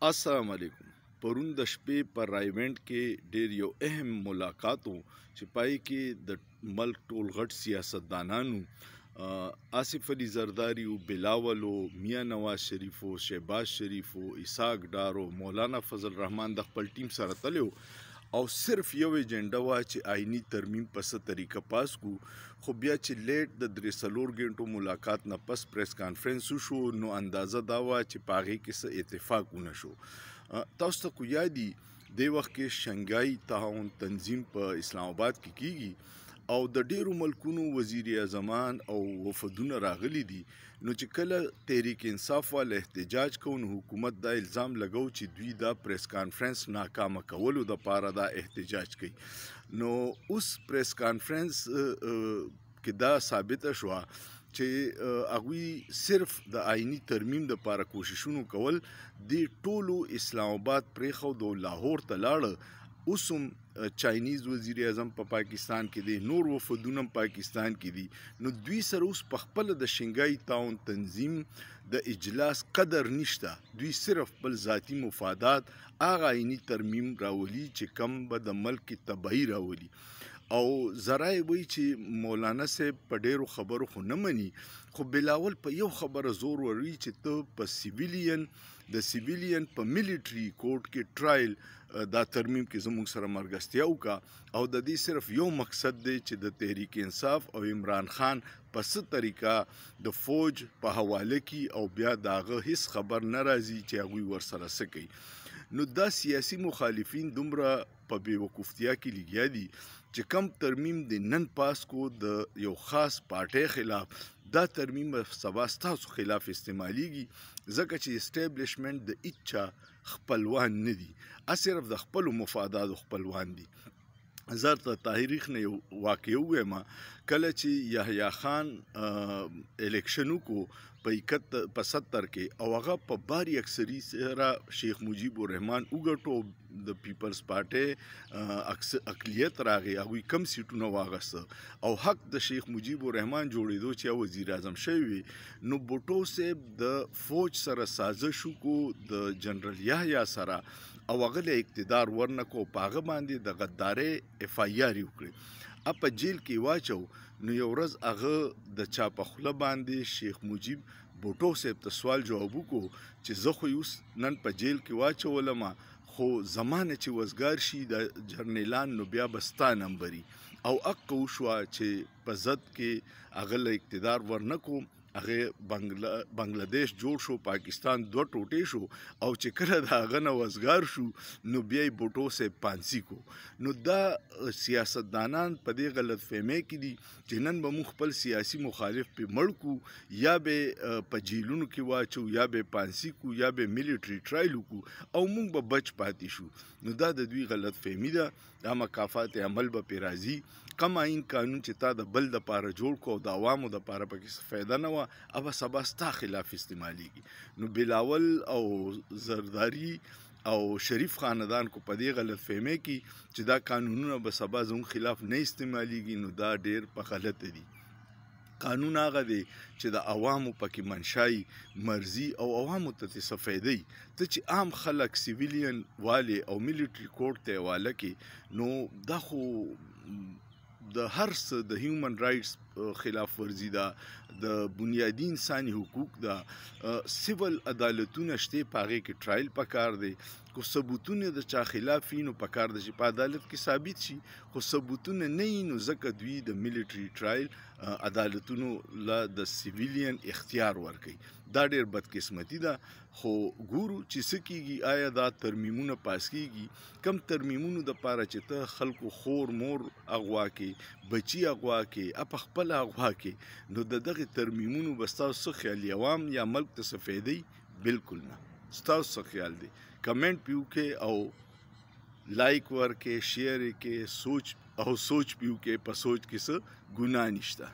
السلام علیکم. پرون د شپې پر رایونټ کې ډیر یو اهم ملاقات و چې پای کې د ملک ټول غټ سیاستدانانو آصف علي زرداری او بلاول او میاں نواز شریف او شهباز شریف او اسحاق ډار او مولانا فضل الرحمن د خپل ټیم سره تلو او صرف یو ایجنډا وا چې آئینی ترمیم په څه طریقه پاس کو. خو بیا چې لیټ د 3 غنټو ملاقات نه پس پریس کانفرنس شو نو اندازه دا وا چې پاغې کې څه اتفاق ونه شو. تاسو ته کو یادي د وخت کې شنګای تعاون تنظیم په اسلام آباد کې کیږي او د ډیرو ملکونو وزیر اعظمان او وفدونه راغلي دي. نو چې کله تحریک انصاف والا احتجاج کوي نو حکومت دا الزام لګو چې دوی دا پریس کانفرنس ناکامه کولو د پاره دا احتجاج کوي. نو اوس پریس کانفرنس کې دا ثابته شوه چې هغوی صرف د آئینی ترمیم د پاره کوششونو کول. د ټولو اسلام آباد پرېښود او لاهور ته لاړه. اوس هم چاینیز وزیر اعظم په پاکستان کې دی، نور وفدونه پاکستان کې دي. نو دوی سره اوس په خپل د شنګای تعاون تنظیم د اجلاس قدر نشته. دوی صرف خپل ذاتی مفادات هغه آئینی ترمیم راولي چې کم به د ملک تباهي راولي. او ذرایع وایي چې مولانا صاحب په ډیرو خبرو خو نه مني، خو بلاول په یو خبره زور وري چې ته په سیویلین په میلیټري کورټ کې ټرایل دا ترمیم کې زموږ سره مرګستیا وکړه. او د دې صرف یو مقصد دی چې د تحریک انصاف او عمران خان په څه طریقه د فوج په حواله کې او بیا د هغه هیڅ خبر نه راځي چې هغوی ورسره څه کوي. نو دا سیاسي مخالفین دومره په بېوقوفتیا کې لګیا دي چې کم ترمیم د نن پاس کو د یو خاص پارټۍ خلاف، دا ترمیم سبا ستاسو خلاف استعمالیږي ځکه چې اسټیبلیشمنټ د هیچا خپلوان نه دي، صرف د خپلو مفاداتو خپلوان دي. زه د تاریخ نه یو واقعه ووایم. کله چې یحیی خان الیکشن وکړو په 70 کې او هغه په باري اکثري سره شیخ مجیب الرحمن وګټو، د پیپلز پارټۍ اقلیت راغی، هغوی کم سیټونه واغسته او حق د شیخ مجیب الرحمن جوړېدو چې وزیر اعظم شوی وي. نو بوټو صاحب د فوج سره سازش وکړو د جنرال یحیی سره او هغه له اقتدار ورنکو، په هغه باندې د غدارۍ اف آی آر وکړي، په جیل کې واچو. نو یو ورځ هغه د چا په خوله باندې شیخ مجیب بوټو صاحب ته سوال جواب وکړو چې زه خو اوس نن په جیل کې واچولم، خو زمانه چې وزګار شي د جرنیلان نو بیا به ستا نمبري. او حق وشوه چې په ضد کې هغه له اقتدار ورنکو، هغه بنګلادیش جوړ شو، پاکستان 2 ټوټې شو او چې کله د هغه نه وزګار شو نو بیا یې بوټو صاحب پانسي کو. نو دا سیاستدانان په دې غلط فهمۍ کې دي چې نن به موږ خپل سیاسي مخالف پې مړ کو، یا به په جیلونو کې واچو، یا به پانسي کو، یا به میلیټري ټرایل وکړو او موږ به بچ پاتې شو. نو دا د دوی غلط فهمي ده. دا مکافات عمل به پې راځي. کم آئین قانون چې تا د بل د پاره جوړ کو او د عوامو د پاره پکې څه فایده نه وه، ابا سبا ستا خلاف استعمالیږي. نو بلاول او زرداری او شریف خاندان کو په دې غلط فهمۍ کې چې دا قانونونه به سبا زموږ خلاف نه استعمالیږي، نو دا ډیر په غلطه دي. قانون هغه دی چې د عوامو پکې منشای مرضي او عوامو ته څه فایده ته چې عام خلک سیویلین والي او میلیټري کورټ ته حواله کې، نو دا خو د هر څه د هیومن رایټس خلاف ورزي ده، د بنیادي انساني حقوق ده. سیول عدالتونه شته، په هغې کې ټرایل پکار دی. خو ثبوتونه د چا خلاف وي نو پکار ده چې په عدالت کې ثابت شي، خو ثبوتونه نه وي نو ځکه دوی د میلیټري ټرایل عدالتونو له د سیویلین اختیار ورکوي. دا ډیر بدقسمتي ده. خو ګورو چې څه کیږي، آیا دا ترمیمونه پاس کیږي؟ کم ترمیمونو د پاره چې ته خلکو خور مور اغوا کې، بچي اغوا کې، په خپل اغوا کې، نو د دغه ترمیمونو به ستاسو څه خیال، عوام یا ملک ته څه فایده؟ بالکل نه. ستاسو څه خیال دی؟ کمنټ پیو کې او لایک ورکې، شیر کې، سوچ پیو کې، په سوچ کې څه ګناه نشته.